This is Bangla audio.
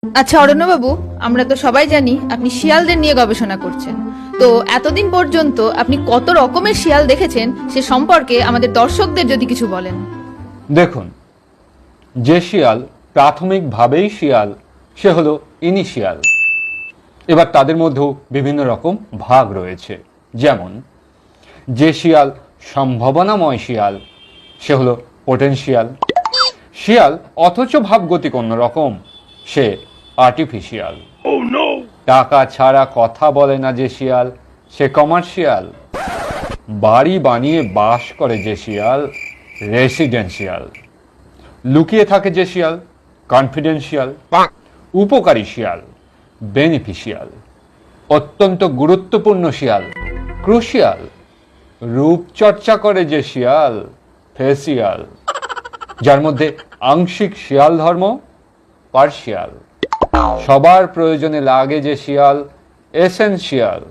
আচ্ছা অরণ্যবাবু, আমরা তো সবাই জানি আপনি শিয়ালদের নিয়ে গবেষণা করছেন। তো এতদিন পর্যন্ত আপনি কত রকমের শিয়াল দেখেছেন সে সম্পর্কে আমাদের দর্শকদের যদি কিছু বলেন। দেখুন, যে শিয়াল প্রাথমিকভাবেই শিয়াল সে হলো ইনিশিয়াল। এবার তাদের মধ্যেও বিভিন্ন রকম ভাগ রয়েছে। যেমন যে শিয়াল সম্ভাবনাময় শিয়াল সে হলো পোটেনশিয়াল শিয়াল, অথচ ভাবগতিক অন্যরকম সে আর্টিফিশিয়াল। টাকা ছাড়া কথা বলে না যে শিয়াল সে কমার্শিয়াল। বাড়ি বানিয়ে বাস করে যে শিয়াল রেসিডেন্সিয়াল। লুকিয়ে থাকে যে শিয়াল কনফিডেন্সিয়াল। উপকারী শিয়াল বেনিফিশিয়াল। অত্যন্ত গুরুত্বপূর্ণ শিয়াল ক্রুশিয়াল। রূপচর্চা করে যে শিয়াল ফেসিয়াল। যার মধ্যে আংশিক শিয়াল ধর্ম পার্শিয়াল। সবার প্রয়োজনে লাগে যে শিয়াল এসেনশিয়াল।